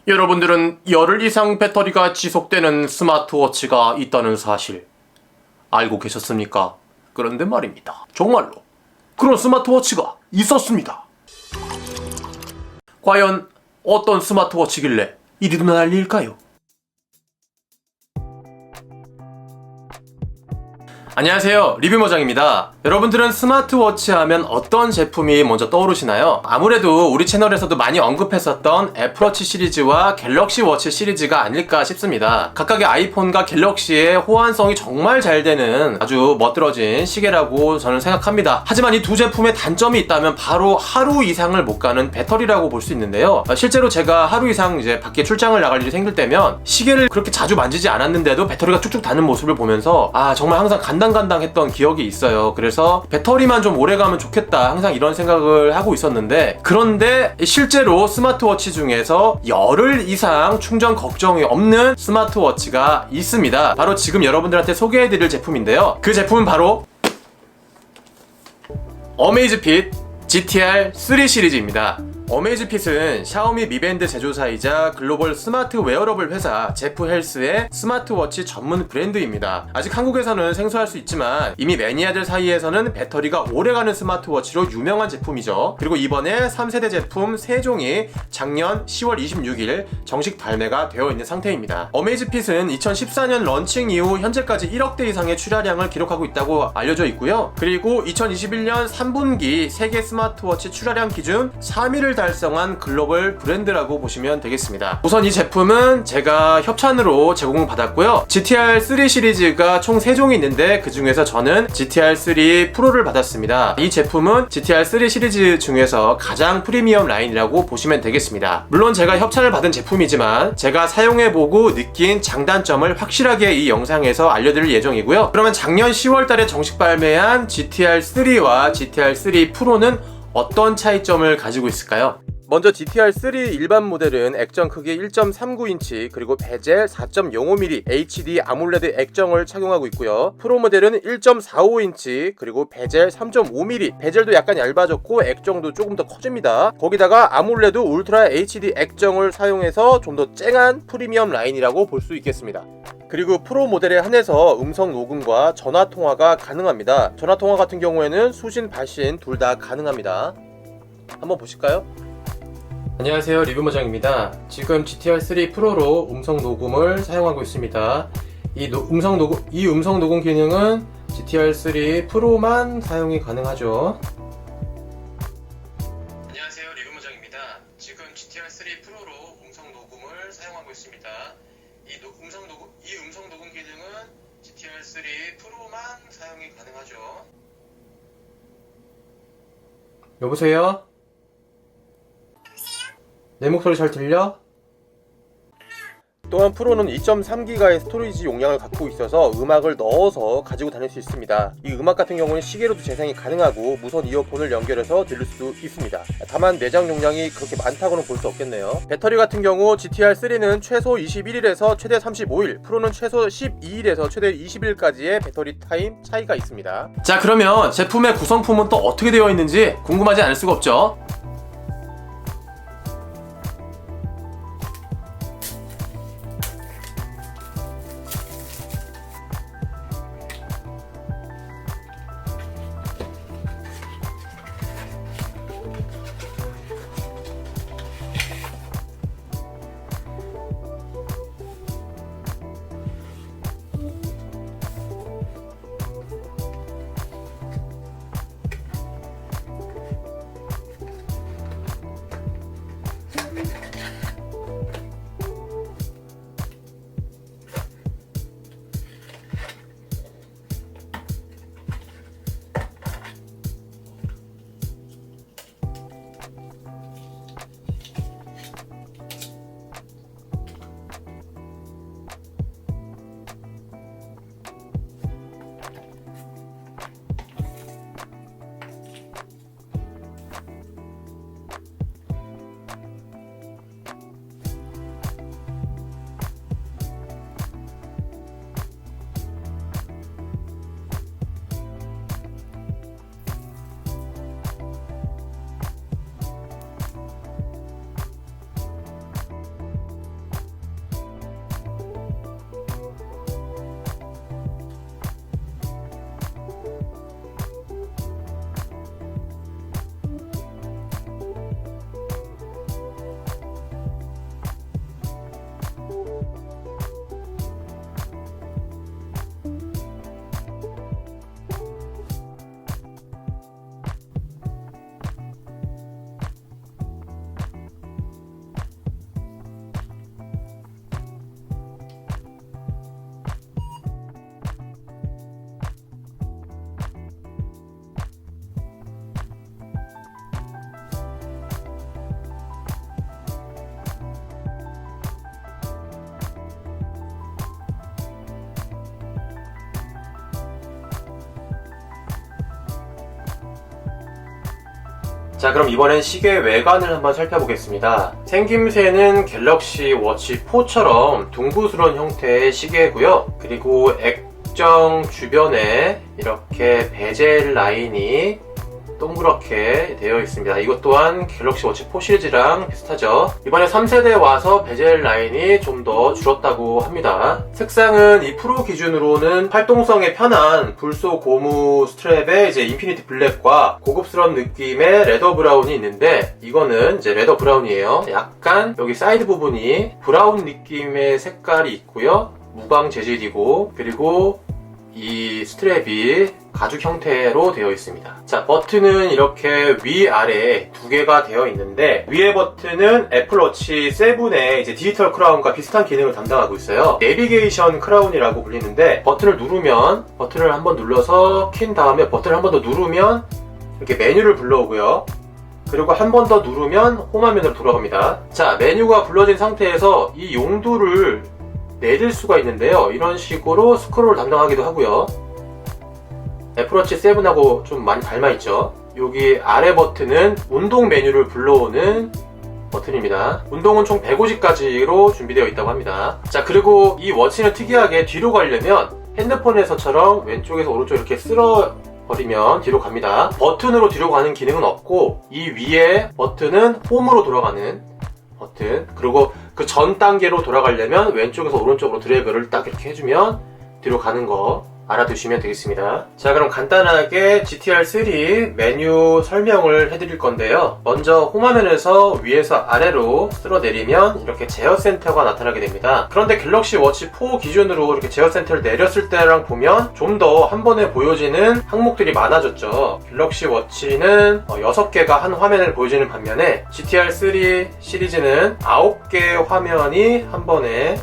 여러분들은 열흘 이상 배터리가 지속되는 스마트워치가 있다는 사실 알고 계셨습니까? 그런데 말입니다. 정말로 그런 스마트워치가 있었습니다. 과연 어떤 스마트워치길래 이리도 난리일까요? 안녕하세요, 리뷰모장입니다. 여러분들은 스마트워치 하면 어떤 제품이 먼저 떠오르시나요? 아무래도 우리 채널에서도 많이 언급했었던 애플워치 시리즈와 갤럭시 워치 시리즈가 아닐까 싶습니다. 각각의 아이폰과 갤럭시의 호환성이 정말 잘 되는 아주 멋들어진 시계라고 저는 생각합니다. 하지만 이 두 제품의 단점이 있다면 바로 하루 이상을 못 가는 배터리라고 볼 수 있는데요. 실제로 제가 하루 이상 이제 밖에 출장을 나갈 일이 생길 때면 시계를 그렇게 자주 만지지 않았는데도 배터리가 쭉쭉 닿는 모습을 보면서 정말 항상 간당간당했던 기억이 있어요. 그래서 배터리만 좀 오래 가면 좋겠다, 항상 이런 생각을 하고 있었는데, 그런데 실제로 스마트워치 중에서 열흘 이상 충전 걱정이 없는 스마트워치가 있습니다. 바로 지금 여러분들한테 소개해드릴 제품인데요. 그 제품은 바로 어메이즈핏 GTR3 시리즈입니다. 어메이즈핏은 샤오미 미밴드 제조사이자 글로벌 스마트 웨어러블 회사 제프헬스의 스마트워치 전문 브랜드입니다. 아직 한국에서는 생소할 수 있지만 이미 매니아들 사이에서는 배터리가 오래가는 스마트워치로 유명한 제품이죠. 그리고 이번에 3세대 제품 3종이 작년 10월 26일 정식 발매가 되어 있는 상태입니다. 어메이즈핏은 2014년 런칭 이후 현재까지 1억대 이상의 출하량을 기록하고 있다고 알려져 있고요. 그리고 2021년 3분기 세계 스마트워치 출하량 기준 3위를 달성한 글로벌 브랜드라고 보시면 되겠습니다. 우선 이 제품은 제가 협찬으로 제공받았고요. GTR3 시리즈가 총 3종이 있는데 그 중에서 저는 GTR3 프로를 받았습니다. 이 제품은 GTR3 시리즈 중에서 가장 프리미엄 라인이라고 보시면 되겠습니다. 물론 제가 협찬을 받은 제품이지만 제가 사용해보고 느낀 장단점을 확실하게 이 영상에서 알려드릴 예정이고요. 그러면 작년 10월 달에 정식 발매한 GTR3와 GTR3 프로는 어떤 차이점을 가지고 있을까요? 먼저 GTR3 일반 모델은 액정 크기 1.39인치 그리고 베젤 4.05mm HD 아몰레드 액정을 착용하고 있고요. 프로 모델은 1.45인치 그리고 베젤 3.5mm, 베젤도 약간 얇아졌고 액정도 조금 더 커집니다. 거기다가 아몰레드 울트라 HD 액정을 사용해서 좀 더 쨍한 프리미엄 라인이라고 볼 수 있겠습니다. 그리고 프로 모델에 한해서 음성 녹음과 전화 통화가 가능합니다. 전화 통화 같은 경우에는 수신, 발신 둘 다 가능합니다. 한번 보실까요? 안녕하세요, 리뷰모장입니다. 지금 GTR3 프로로 음성 녹음을 사용하고 있습니다. 이 음성 녹음 기능은 GTR3 프로만 사용이 가능하죠. 안녕하세요, 리뷰모장입니다. 지금 GTR3 프로로 음성 녹음을 사용하고 있습니다. 이 음성 녹음 기능은 GTR3 프로만 사용이 가능하죠. 여보세요? 내 목소리 잘 들려? 또한 프로는 2.3기가의 스토리지 용량을 갖고 있어서 음악을 넣어서 가지고 다닐 수 있습니다. 이 음악 같은 경우는 시계로도 재생이 가능하고 무선 이어폰을 연결해서 들을 수 있습니다. 다만 내장 용량이 그렇게 많다고는 볼 수 없겠네요. 배터리 같은 경우 GTR3는 최소 21일에서 최대 35일, 프로는 최소 12일에서 최대 20일까지의 배터리 타임 차이가 있습니다. 자, 그러면 제품의 구성품은 또 어떻게 되어 있는지 궁금하지 않을 수가 없죠? 자, 그럼 이번엔 시계 외관을 한번 살펴보겠습니다. 생김새는 갤럭시 워치 4처럼 둥그스러운 형태의 시계고요. 그리고 액정 주변에 이렇게 베젤 라인이 동그랗게 되어 있습니다. 이것 또한 갤럭시 워치 4 시리즈랑 비슷하죠. 이번에 3세대에 와서 베젤 라인이 좀 더 줄었다고 합니다. 색상은 이 프로 기준으로는 활동성에 편한 불소 고무 스트랩에 이제 인피니티 블랙과 고급스러운 느낌의 레더 브라운이 있는데, 이거는 이제 레더 브라운이에요. 약간 여기 사이드 부분이 브라운 느낌의 색깔이 있고요. 무광 재질이고, 그리고 이 스트랩이 가죽 형태로 되어 있습니다. 자, 버튼은 이렇게 위아래 두 개가 되어 있는데, 위에 버튼은 애플워치 7의 이제 디지털 크라운과 비슷한 기능을 담당하고 있어요. 내비게이션 크라운이라고 불리는데, 버튼을 한번 눌러서 킨 다음에 버튼을 한 번 더 누르면 이렇게 메뉴를 불러오고요. 그리고 한 번 더 누르면 홈화면으로 돌아갑니다. 자, 메뉴가 불러진 상태에서 이 용도를 내릴 수가 있는데요. 이런 식으로 스크롤을 담당하기도 하고요. 애플워치 7하고 좀 많이 닮아있죠. 여기 아래 버튼은 운동 메뉴를 불러오는 버튼입니다. 운동은 총 150가지로 준비되어 있다고 합니다. 자, 그리고 이 워치는 특이하게 뒤로 가려면 핸드폰에서처럼 왼쪽에서 오른쪽 이렇게 쓸어 버리면 뒤로 갑니다. 버튼으로 뒤로 가는 기능은 없고, 이 위에 버튼은 홈으로 돌아가는 버튼, 그리고 그 전 단계로 돌아가려면 왼쪽에서 오른쪽으로 드래그를 딱 이렇게 해주면 뒤로 가는 거 알아두시면 되겠습니다. 자, 그럼 간단하게 GTR3 메뉴 설명을 해드릴 건데요. 먼저 홈화면에서 위에서 아래로 쓸어내리면 이렇게 제어센터가 나타나게 됩니다. 그런데 갤럭시 워치 4 기준으로 이렇게 제어센터를 내렸을 때랑 보면 좀 더 한 번에 보여지는 항목들이 많아졌죠. 갤럭시 워치는 6개가 한 화면을 보여주는 반면에 GTR3 시리즈는 9개의 화면이 한 번에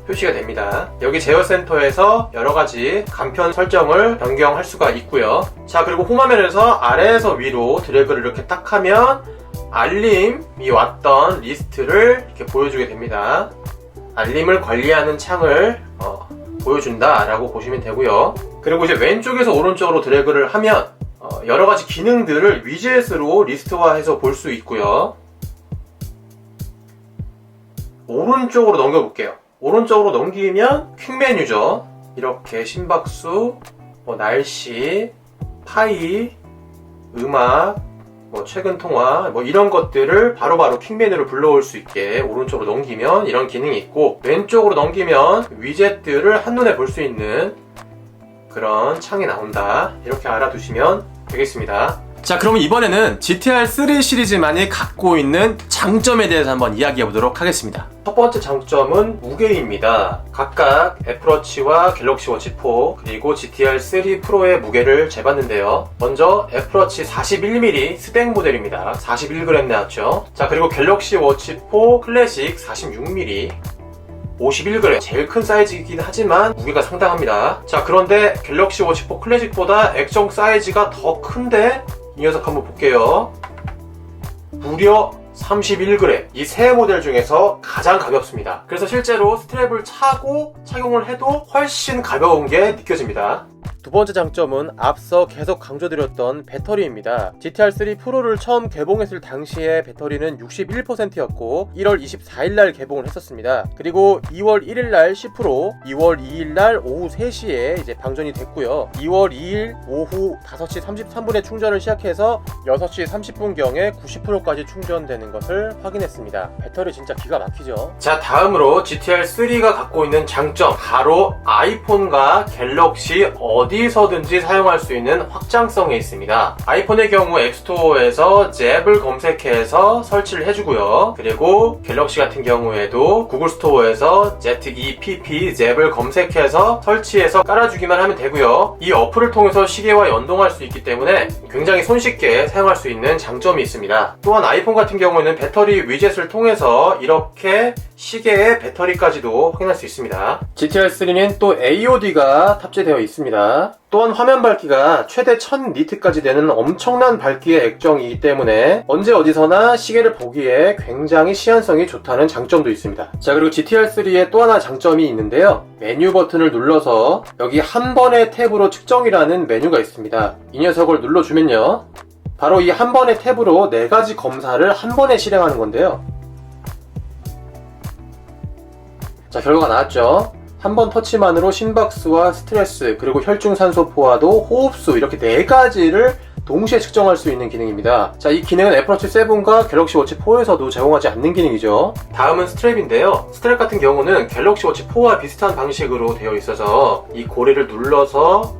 표시가 됩니다. 여기 제어센터에서 여러가지 간편 설정을 변경할 수가 있고요. 자, 그리고 홈화면에서 아래에서 위로 드래그를 이렇게 딱 하면 알림이 왔던 리스트를 이렇게 보여주게 됩니다. 알림을 관리하는 창을 보여준다 라고 보시면 되고요. 그리고 이제 왼쪽에서 오른쪽으로 드래그를 하면 여러가지 기능들을 위젯으로 리스트화해서 볼 수 있고요. 오른쪽으로 넘겨볼게요. 오른쪽으로 넘기면 퀵 메뉴죠. 이렇게 심박수, 날씨, 파일, 음악, 최근 통화, 이런 것들을 바로바로 퀵 메뉴를 불러올 수 있게 오른쪽으로 넘기면 이런 기능이 있고, 왼쪽으로 넘기면 위젯들을 한눈에 볼 수 있는 그런 창이 나온다. 이렇게 알아두시면 되겠습니다. 자, 그러면 이번에는 GTR3 시리즈만이 갖고 있는 장점에 대해서 한번 이야기해 보도록 하겠습니다. 첫 번째 장점은 무게입니다. 각각 애플워치와 갤럭시 워치 4 그리고 GTR3 프로의 무게를 재봤는데요. 먼저 애플워치 41mm 스펙 모델입니다. 41g 나왔죠. 자, 그리고 갤럭시 워치 4 클래식 46mm 51g, 제일 큰 사이즈이긴 하지만 무게가 상당합니다. 자, 그런데 갤럭시 워치 4 클래식보다 액정 사이즈가 더 큰데 이 녀석 한번 볼게요. 무려 31g. 이 세 모델 중에서 가장 가볍습니다. 그래서 실제로 스트랩을 차고 착용을 해도 훨씬 가벼운 게 느껴집니다. 두 번째 장점은 앞서 계속 강조드렸던 배터리입니다. GTR3 프로를 처음 개봉했을 당시에 배터리는 61%였고 1월 24일날 개봉을 했었습니다. 그리고 2월 1일날 10%, 2월 2일날 오후 3시에 이제 방전이 됐고요. 2월 2일 오후 5시 33분에 충전을 시작해서 6시 30분경에 90%까지 충전되는 것을 확인했습니다. 배터리 진짜 기가 막히죠. 자, 다음으로 GTR3가 갖고 있는 장점, 바로 아이폰과 갤럭시 어디서든지 사용할 수 있는 확장성에 있습니다. 아이폰의 경우 앱스토어에서 잽을 검색해서 설치를 해주고요. 그리고 갤럭시 같은 경우에도 구글 스토어에서 ZEPP 잽을 검색해서 설치해서 깔아주기만 하면 되고요. 이 어플을 통해서 시계와 연동할 수 있기 때문에 굉장히 손쉽게 사용할 수 있는 장점이 있습니다. 또한 아이폰 같은 경우에는 배터리 위젯을 통해서 이렇게 시계의 배터리까지도 확인할 수 있습니다. GTR3는 또 AOD가 탑재되어 있습니다. 또한 화면 밝기가 최대 1000니트까지 되는 엄청난 밝기의 액정이기 때문에 언제 어디서나 시계를 보기에 굉장히 시안성이 좋다는 장점도 있습니다. 자, 그리고 GTR3의 또 하나 장점이 있는데요. 메뉴 버튼을 눌러서 여기 한 번의 탭으로 측정이라는 메뉴가 있습니다. 이 녀석을 눌러주면요, 바로 이 한 번의 탭으로 4가지 검사를 한 번에 실행하는 건데요. 자, 결과가 나왔죠. 한 번 터치만으로 심박수와 스트레스, 그리고 혈중산소 포화도, 호흡수, 이렇게 4가지를 동시에 측정할 수 있는 기능입니다. 자, 이 기능은 애플워치 7과 갤럭시 워치 4에서도 제공하지 않는 기능이죠. 다음은 스트랩인데요. 스트랩 같은 경우는 갤럭시 워치 4와 비슷한 방식으로 되어 있어서 이 고리를 눌러서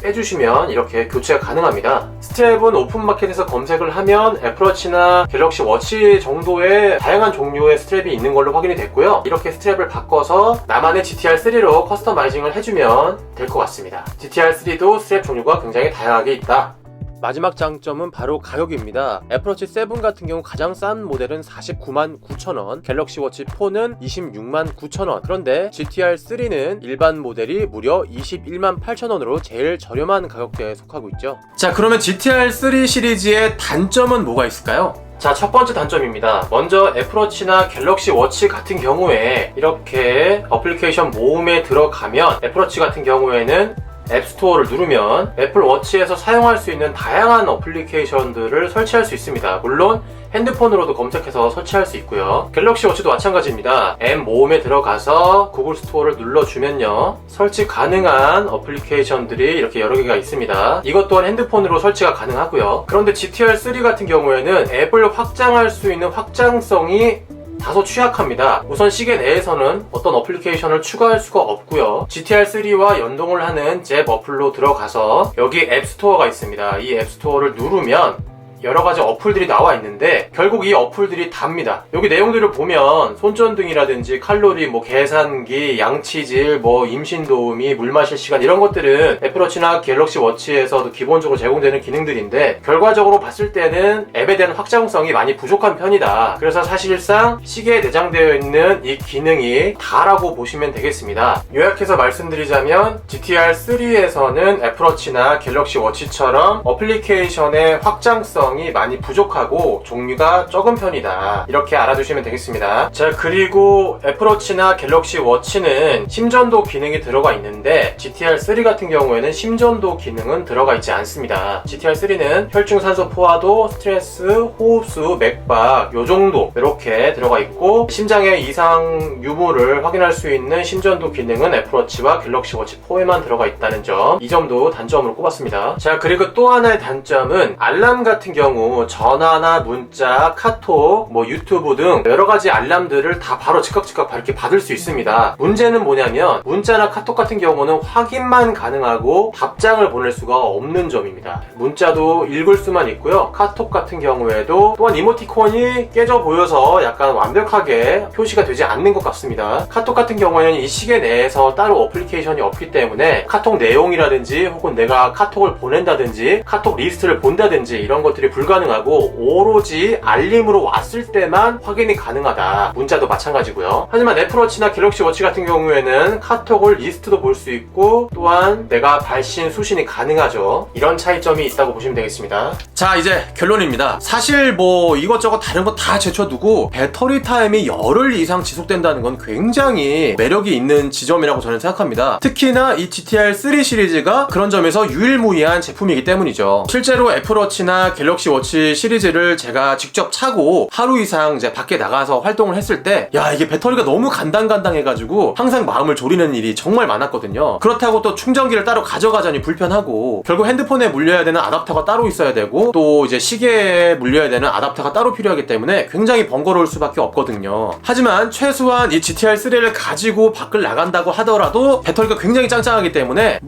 빼주시면 이렇게 교체가 가능합니다. 스트랩은 오픈마켓에서 검색을 하면 애플워치나 갤럭시 워치 정도의 다양한 종류의 스트랩이 있는 걸로 확인이 됐고요. 이렇게 스트랩을 바꿔서 나만의 GTR3로 커스터마이징을 해주면 될 것 같습니다. GTR3도 스트랩 종류가 굉장히 다양하게 있다. 마지막 장점은 바로 가격입니다. 애플워치 7 같은 경우 가장 싼 모델은 49만 9천원, 갤럭시 워치 4는 26만 9천원, 그런데 GTR3는 일반 모델이 무려 21만 8천원으로 제일 저렴한 가격대에 속하고 있죠. 자, 그러면 GTR3 시리즈의 단점은 뭐가 있을까요? 자, 첫 번째 단점입니다. 먼저 애플워치나 갤럭시 워치 같은 경우에 이렇게 어플리케이션 모음에 들어가면, 애플워치 같은 경우에는 앱스토어를 누르면 애플워치에서 사용할 수 있는 다양한 어플리케이션들을 설치할 수 있습니다. 물론 핸드폰으로도 검색해서 설치할 수 있고요. 갤럭시 워치도 마찬가지입니다. 앱 모음에 들어가서 구글 스토어를 눌러주면요, 설치 가능한 어플리케이션들이 이렇게 여러 개가 있습니다. 이것 또한 핸드폰으로 설치가 가능하고요. 그런데 GTR3 같은 경우에는 앱을 확장할 수 있는 확장성이 다소 취약합니다. 우선 시계 내에서는 어떤 어플리케이션을 추가할 수가 없고요. GTR3와 연동을 하는 잽 어플로 들어가서 여기 앱스토어가 있습니다. 이 앱스토어를 누르면 여러가지 어플들이 나와 있는데 결국 이 어플들이 답니다. 여기 내용들을 보면 손전등이라든지 칼로리, 계산기, 양치질, 임신 도우미, 물 마실 시간, 이런 것들은 애플워치나 갤럭시 워치에서도 기본적으로 제공되는 기능들인데 결과적으로 봤을 때는 앱에 대한 확장성이 많이 부족한 편이다. 그래서 사실상 시계에 내장되어 있는 이 기능이 다라고 보시면 되겠습니다. 요약해서 말씀드리자면 GTR3에서는 애플워치나 갤럭시 워치처럼 어플리케이션의 확장성 이 많이 부족하고 종류가 적은 편이다, 이렇게 알아두시면 되겠습니다. 자, 그리고 애플워치나 갤럭시 워치는 심전도 기능이 들어가 있는데 GTR3 같은 경우에는 심전도 기능은 들어가 있지 않습니다. GTR3는 혈중산소 포화도, 스트레스, 호흡수, 맥박 요 정도 이렇게 들어가 있고, 심장의 이상 유무를 확인할 수 있는 심전도 기능은 애플워치와 갤럭시 워치 4에만 들어가 있다는 점, 이 점도 단점으로 꼽았습니다. 자, 그리고 또 하나의 단점은 알람 같은 경우 전화나 문자, 카톡, 유튜브 등 여러가지 알람들을 다 바로 즉각 이렇게 받을 수 있습니다. 문제는 뭐냐면 문자나 카톡 같은 경우는 확인만 가능하고 답장을 보낼 수가 없는 점입니다. 문자도 읽을 수만 있고요. 카톡 같은 경우에도 또한 이모티콘이 깨져 보여서 약간 완벽하게 표시가 되지 않는 것 같습니다. 카톡 같은 경우에는 이 시계 내에서 따로 어플리케이션이 없기 때문에 카톡 내용이라든지 혹은 내가 카톡을 보낸다든지 카톡 리스트를 본다든지 이런 것들이 불가능하고 오로지 알림으로 왔을 때만 확인이 가능하다. 문자도 마찬가지고요. 하지만 애플워치나 갤럭시 워치 같은 경우에는 카톡을 리스트도 볼 수 있고 또한 내가 발신, 수신이 가능하죠. 이런 차이점이 있다고 보시면 되겠습니다. 자, 이제 결론입니다. 사실 이것저것 다른 거 다 제쳐두고 배터리 타임이 열흘 이상 지속된다는 건 굉장히 매력이 있는 지점이라고 저는 생각합니다. 특히나 이 GTR3 시리즈가 그런 점에서 유일무이한 제품이기 때문이죠. 실제로 애플워치나 갤럭시 워치 시리즈를 제가 직접 차고 하루 이상 이제 밖에 나가서 활동을 했을 때 이게 배터리가 너무 간당간당해가지고 항상 마음을 졸이는 일이 정말 많았거든요. 그렇다고 또 충전기를 따로 가져가자니 불편하고 결국 핸드폰에 물려야 되는 아답터가 따로 있어야 되고 또 이제 시계에 물려야 되는 아답터가 따로 필요하기 때문에 굉장히 번거로울 수밖에 없거든요. 하지만 최소한 이 GTR3를 가지고 밖을 나간다고 하더라도 배터리가 굉장히 짱짱하기 때문에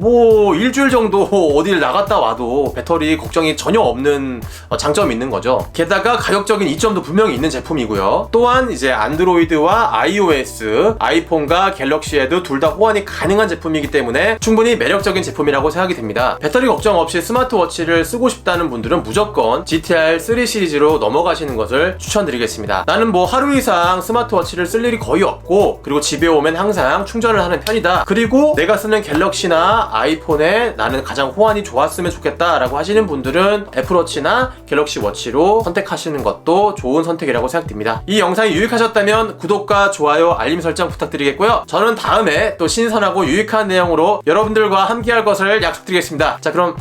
일주일 정도 어딜 나갔다 와도 배터리 걱정이 전혀 없는 장점이 있는 거죠. 게다가 가격적인 이점도 분명히 있는 제품이고요. 또한 이제 안드로이드와 iOS, 아이폰과 갤럭시에도 둘 다 호환이 가능한 제품이기 때문에 충분히 매력적인 제품이라고 생각이 됩니다. 배터리 걱정 없이 스마트워치를 쓰고 싶다는 분들은 무조건 GTR3 시리즈로 넘어가시는 것을 추천드리겠습니다. 나는 하루 이상 스마트워치를 쓸 일이 거의 없고 그리고 집에 오면 항상 충전을 하는 편이다. 그리고 내가 쓰는 갤럭시나 아이폰에 나는 가장 호환이 좋았으면 좋겠다 라고 하시는 분들은 애플워치나 갤럭시 워치로 선택하시는 것도 좋은 선택이라고 생각됩니다. 이 영상이 유익하셨다면 구독과 좋아요, 알림 설정 부탁드리겠고요. 저는 다음에 또 신선하고 유익한 내용으로 여러분들과 함께할 것을 약속드리겠습니다. 자, 그럼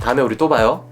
다음에 우리 또 봐요.